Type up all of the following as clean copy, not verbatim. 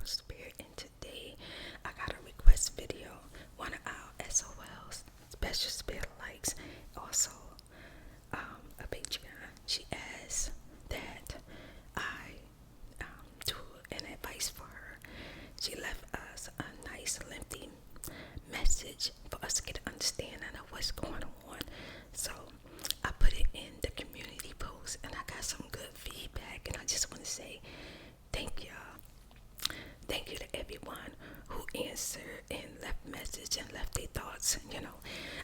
Spirit, and today I got a request video. One of our SOLs, Special Spirit Likes, also a Patreon. She asked that I do an advice for her. She left us a nice lengthy message for us to get an understanding of what's going on. So I put it in the community post and I got some good feedback, and I just want to say thank y'all. Thank you to everyone who answered and left message and left their thoughts.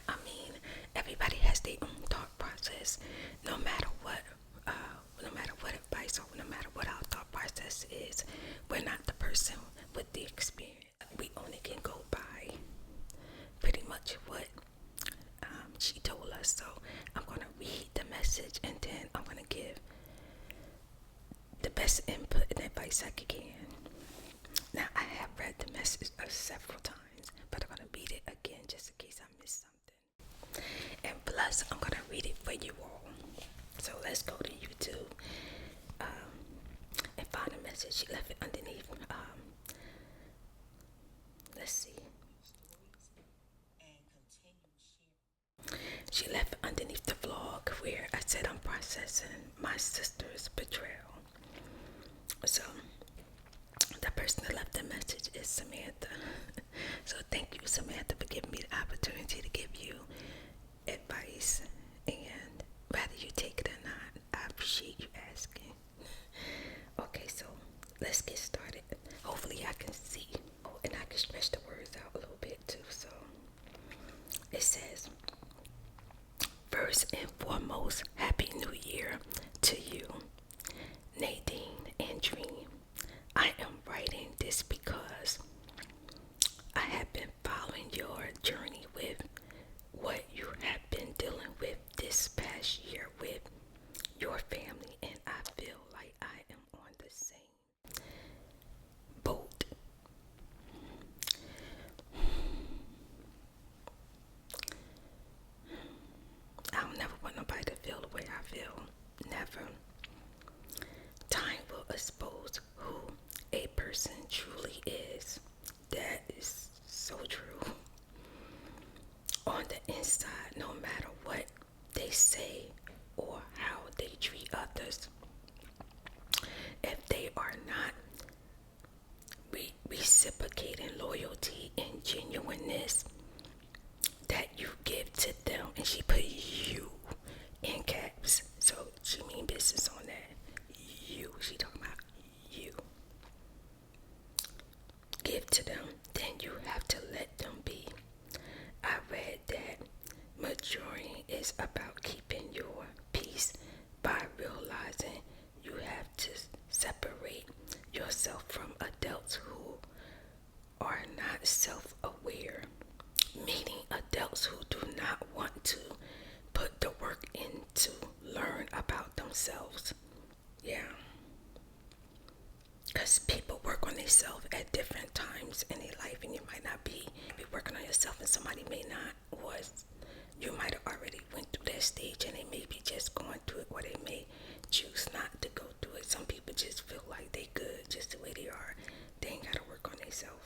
I mean, everybody has their own thought process. No matter what advice or no matter what our thought process is, we're not the person with the experience. We only can go by pretty much what she told us. So I'm gonna read the message and then I'm gonna give the best input and advice I can. Now, I have read the message several times, but I'm gonna read it again just in case I missed something. And plus, I'm gonna read it for you all. So let's go to YouTube and find a message. She left it underneath. Let's see. She left it underneath the vlog where I said I'm processing my sister's betrayal. So the person that left the message is Samantha. So thank you, Samantha, for giving me the opportunity to give you advice. And whether you take it or not, I appreciate you asking. Okay, so let's get started. Hopefully I can see. Oh, and I can stretch the words out a little bit too. So it says, first and foremost, Happy New Year to you, Nadine and Dream. I am writing this because I have been following your journey with what you have been dealing with this past year with your family, and I feel like I am on the same boat. I'll never want nobody to feel the way I feel. Never. Time will expose who a person truly is. That is so true. On the inside, no matter what they say or how they treat others, if they are not reciprocating loyalty and genuineness that you give to them, and she put you in caps, so she mean business on that. You, she talking about you. Give to them, then you have to let them be. I read that maturing is about keeping your peace by realizing you have to separate yourself from adults who are not self-aware, meaning adults who do not want to put the work in to learn about themselves. Yeah. Because people work on themselves at different times in their life, and you might not be working on yourself, and somebody may not, or you might have already went through that stage and they may be just going through it, or they may choose not to go through it. Some people just feel like they good just the way they are. They ain't got to work on themselves.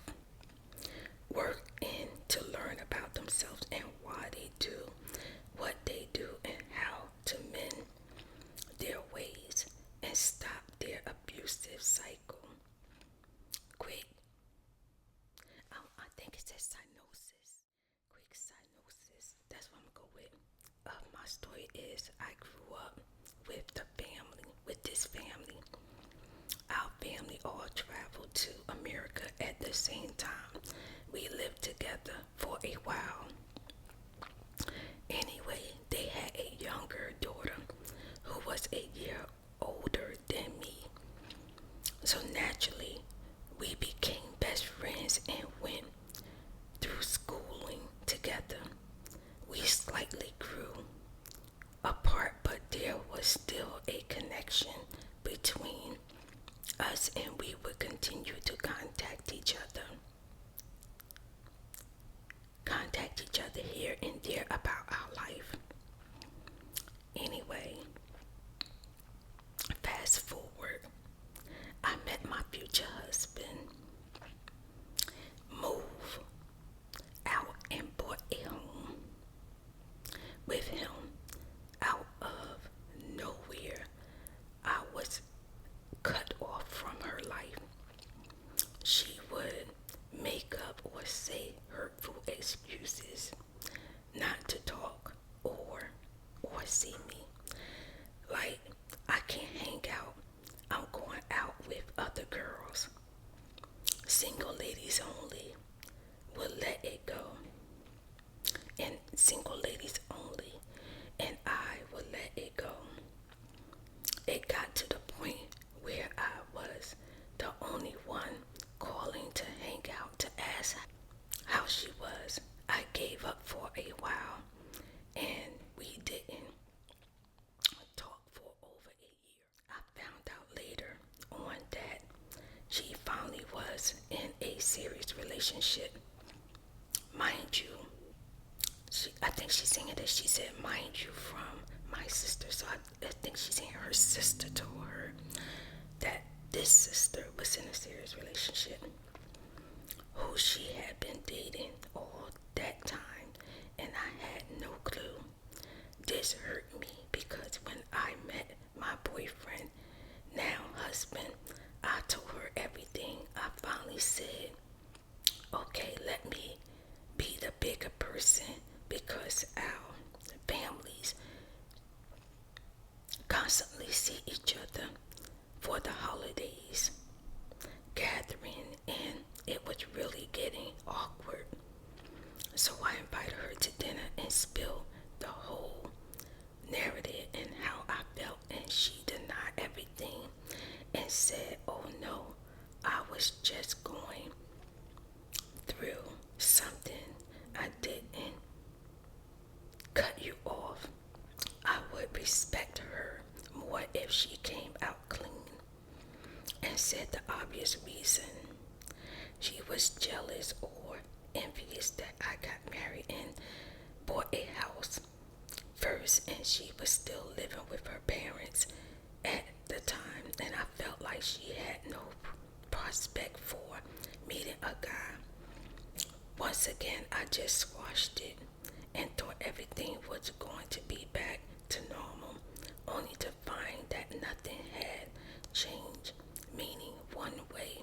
Work in to learn about themselves and why they do what they do and how to mend their ways and stop their abusive cycle. Quick, I think it says cyanosis. Quick cyanosis. That's what I'm gonna go with. My story is I grew up with this family. Our family all traveled to America at the same time. We lived together for a while. Anyway, they had a younger daughter who was a year older than me. So naturally, we became best friends and went through schooling together. We slightly grew apart, but there was still a connection between us, and we would continue to contact each other here and there about our life. Anyway, fast forward, I met my future husband it got to the point where I was the only one calling to hang out to ask how she was. I gave up for a while, and we didn't talk for over a year. I found out later on that she finally was in a serious relationship. Mind you, I think she's saying that she said, mind you, from my sister. So I think she's saying her sister told her that this sister was in a serious relationship, who she had been dating all that time, and I had no clue. This hurt me because when I met my boyfriend, now husband, I told her everything. I finally said, okay, let me be the bigger person, because our families constantly see each other for the holidays gathering, and it was really getting awkward. So I invited her to dinner and spilled the whole narrative and how I felt, and she denied everything and said, oh no, I was just going through something. I didn't cut you off. I would respect her more if she came out clean and said the obvious reason. She was jealous or envious that I got married and bought a house first, and she was still living with her parents at the time, and I felt like she had no prospect for meeting a guy. Once again, I just squashed it and thought everything was going to be back to normal, only to find that nothing had changed, meaning one way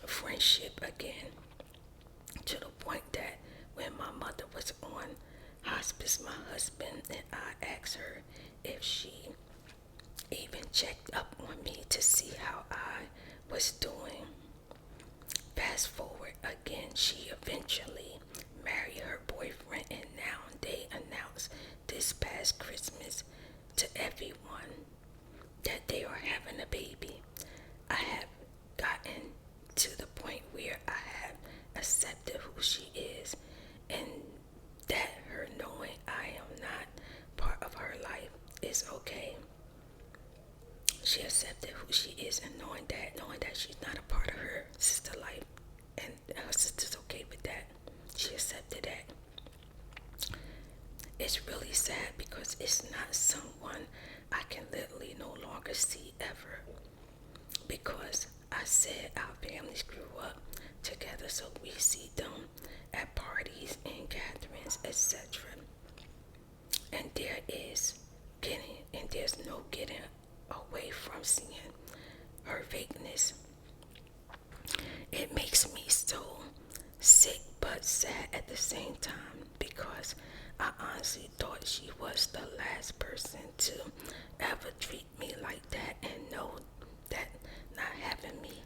friendship again, to the point that when my mother was on hospice, my husband and I asked her if she even checked up on me to see how I was doing. Fast forward again, she eventually married her boyfriend, and now they announced this past Christmas to everyone that they are having a baby. I have gotten to the point where I have accepted who she is, and that her knowing I am not part of her life is okay. She accepted who she is, and knowing that she's not a part of her sister's life, and her sister's okay with that. She accepted that. It's really sad because it's not someone I can literally no longer see ever, because I said our families grew up together, so we see them at parties and gatherings, etc. And there's no getting away from seeing her fakeness. It makes me so sick but sad at the same time, because I honestly thought she was the last person to ever treat me like that, and know that not having me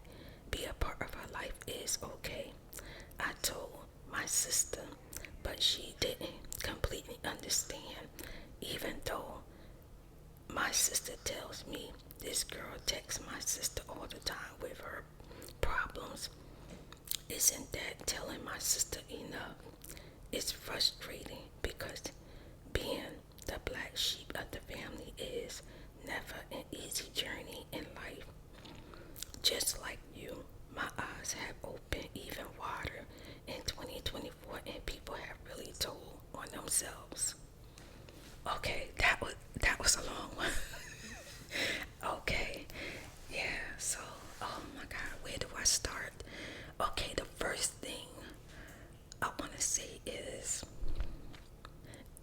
be a part of her life is okay. I told my sister, but she didn't completely understand, even though my sister tells me this girl texts my sister all the time with her problems. Isn't that telling my sister enough? It's frustrating because being the black sheep of the family is never an easy journey in life. Just like you, my eyes have opened even wider in 2024, and people have really told on themselves. Okay, that was a long one. Okay, yeah, so, oh my God, where do I start? Okay, the first thing I want to say is,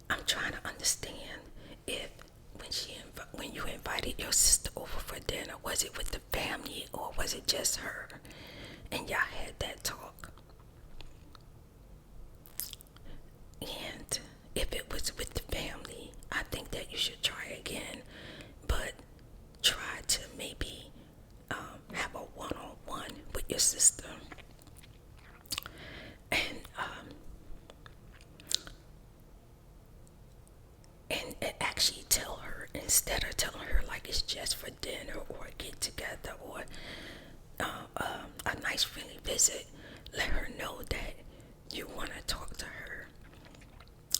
I'm trying to understand if when you invited your sister over for dinner, was it with the family or was it just her? And y'all had that talk. And if it was with the family, I think that you should try again, but try to maybe have a one-on-one with your sister, and actually tell her, instead of telling her like it's just for dinner or a get together or a nice friendly visit, let her know that you want to talk to her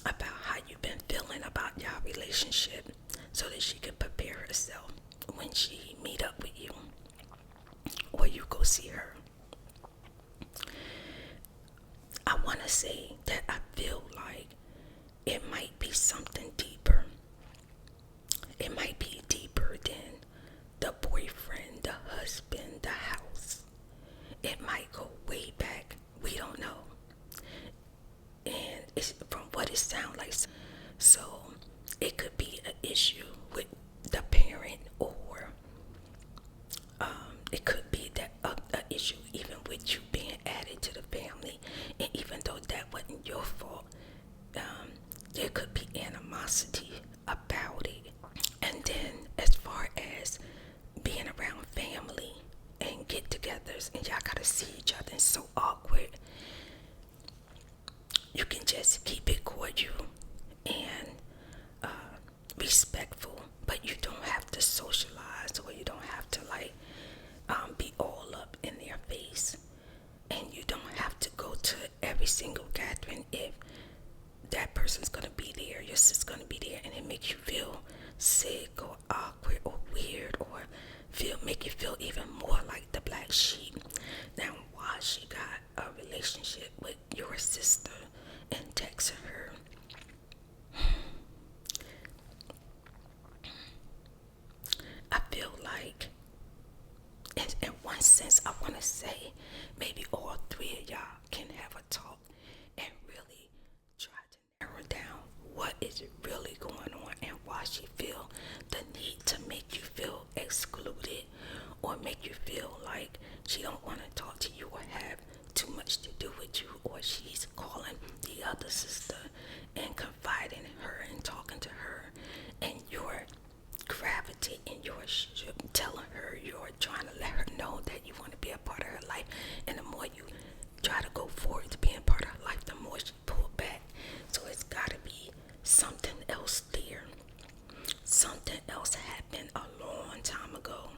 about how you've been feeling about your relationship so that she can prepare herself when she meet up with you or you go see her. I want to say that I feel like it might be something deeper. It might be deeper than the boyfriend, the husband, the house. It might go way back. We don't know. And it's from what it sounds like. So it could be an issue with the parent, or it could be that an issue even with you being added to the family. And even though that wasn't your fault, there could be animosity about it. And then as far as being around family and get-togethers and y'all gotta see each other, it's so awkward. You can just keep it cordial and respectful, but you don't have to socialize, or you don't have to be all up in their face, and you don't have to go to every single gathering if that person's gonna be there, your sister's gonna be there, and it makes you feel sick or awkward or weird, or make you feel even more like the black sheep. Now, why she got a relationship with your sister and texting her? I feel like, in one sense, I want to say maybe all three of y'all can have a talk and really try to narrow down what is really going on and why she feel the need to make you feel excluded, or make you feel like she don't want to talk to you or have too much to do with you, or she's calling the other sister and confiding in her and talking to her, and you're gravitating, you're telling her, you're trying to let her know that you want to be a part of her life. And the more you try to go forward to being part of her life, the more she pull back. So it's got to be something else there. Something else happened a long time ago.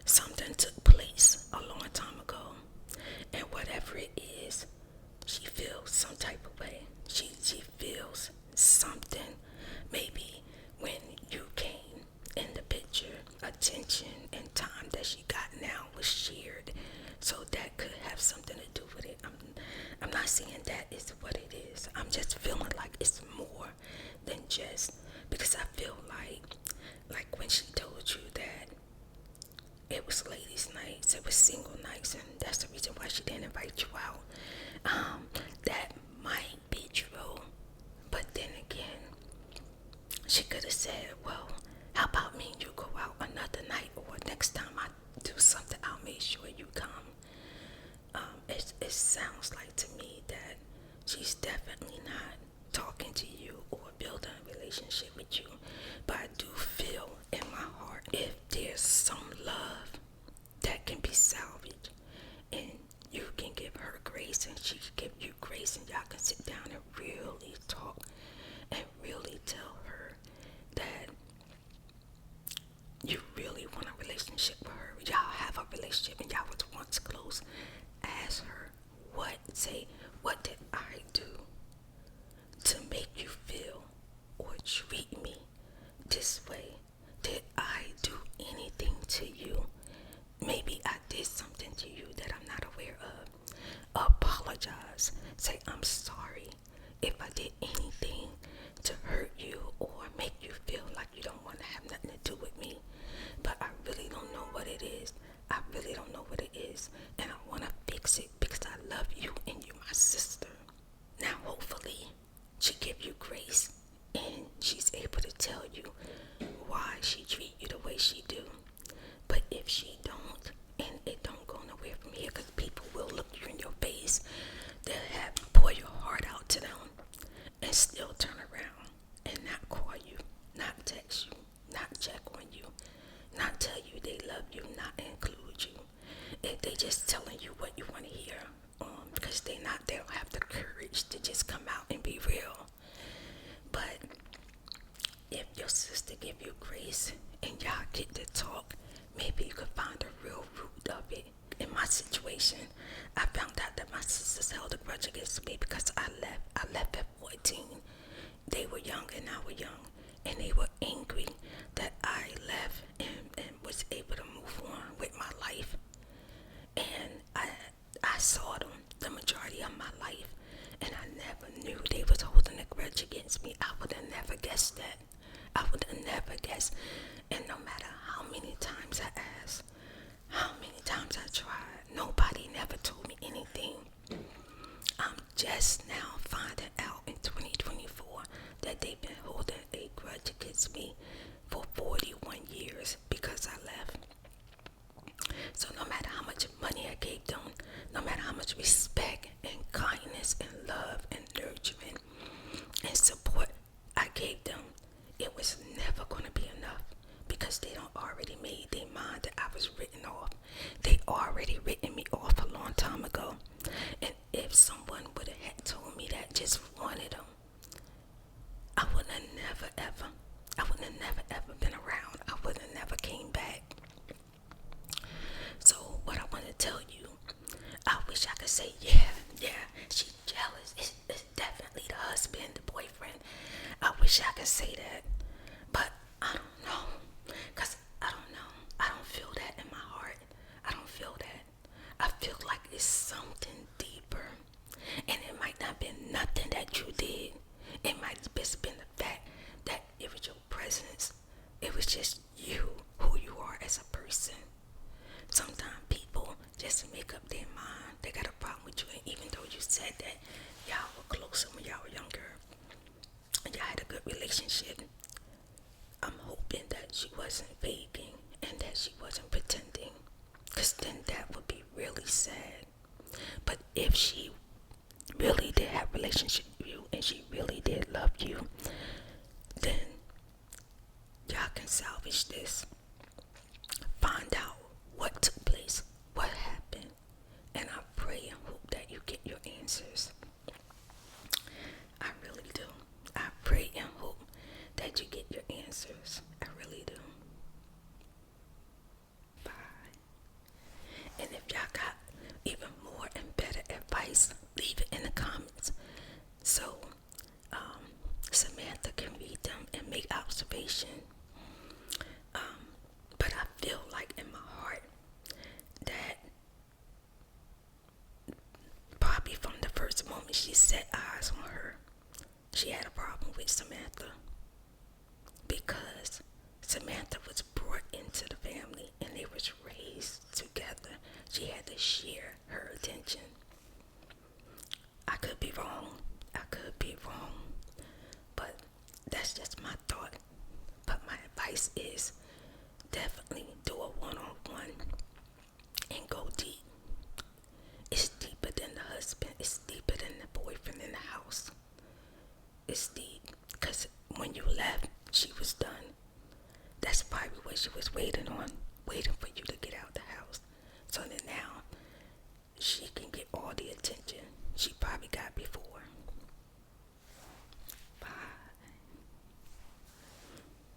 Something took place a long time ago. And whatever it is, she feels some type of way. She feels something. Maybe when you came in the picture, attention and time that she got now was shared. So that could have something to do with it. I'm not saying that is what it is. I'm just feeling like it's more than just, because I feel like when she told you that it was ladies' nights, it was single nights, and that's the reason why she didn't invite you out. That might be true, but then again, she could have said, well, how about me and you go out another night, or next time I do something, I'll make sure you come. It sounds like to me that she's definitely not talking to you or building a relationship with you. But I do feel in my heart, if there's some love that can be salvaged, and you can give her grace and she can give you grace, and y'all can sit down and really talk and really tell her that you really want a relationship with her. Y'all have a relationship and y'all was once close. Ask her, what did I do to make you feel or treat me this way? Did I do anything to you? Maybe I did something to you that I'm not aware of. Apologize. Say, I'm sorry if I did anything to hurt you or make you feel like you don't want to have nothing to do with me. But I really don't know what it is. I really don't know what it is. And I want to fix it because I love you and you're my sister. Now, hopefully, she give you grace and she's able to tell you why she treat you the way she do. But if she don't, and it don't go nowhere from here, because people will look you in your face, they'll pour your heart out to them and still turn around and not call you, not text you, not check on you, not tell you they love you, not include you. If they just telling you what you want to hear, because they don't have the courage to just come out and be real. But if your sister give you grace and y'all get to talk, maybe you could find the real root of it. In my situation, I found out that my sisters held a grudge against me because I left. I left at 14. They were young and I was young, and they were angry that I left and was able to move on with my life. And I saw them the majority of my life, and I never knew they was holding a grudge against me. I would have never guessed that. I would have never guessed. And no matter how many times I asked, how many times I tried, nobody never told me anything. I'm just now finding out in 2024 that they've been holding a grudge against me for 41 years because I left. So no matter how much money I gave them, no matter how much respect and kindness and love and nurturing and support I gave them, it was never going to be enough because they don't already made their mind that I was written off. They already written me off a long time ago. And if someone would have told me that just wanted them, I would have never ever been around. I would have never came back. So what I want to tell you, I wish I could say, yeah, she's jealous. It's definitely the husband, the boyfriend. I wish I could say that, but I don't know, because I don't know. I don't feel that in my heart. I don't feel that. I feel like it's something deeper, and it might not be nothing that you did. It might have just been the fact that it was your presence. It was just you, who you are as a person. Sometimes people just make up their mind. They got a problem with you, and even though you said that y'all were closer when y'all were younger, and y'all had a good relationship, I'm hoping that she wasn't faking and that she wasn't pretending, because then that would be really sad. But if she really did have a relationship with you and she really did love you, then y'all can salvage this. Find out what took place, what happened, and I pray and hope that you get your answers. I really do. I pray and hope that you get your answers. I really do. Bye. And if y'all got even more and better advice, leave it in the comments so Samantha can read them and make observation. But I feel like in my heart that probably from the first moment she set eyes on her, she had a problem with Samantha, because Samantha was brought into the family and they was raised together. She had to share her attention. I could be wrong. But that's just my thought. But my advice is definitely do a one-on-one and go deep. It's deeper than the husband. It's deeper than the boyfriend in the house. It's deep because when you left, she was done. That's probably what she was waiting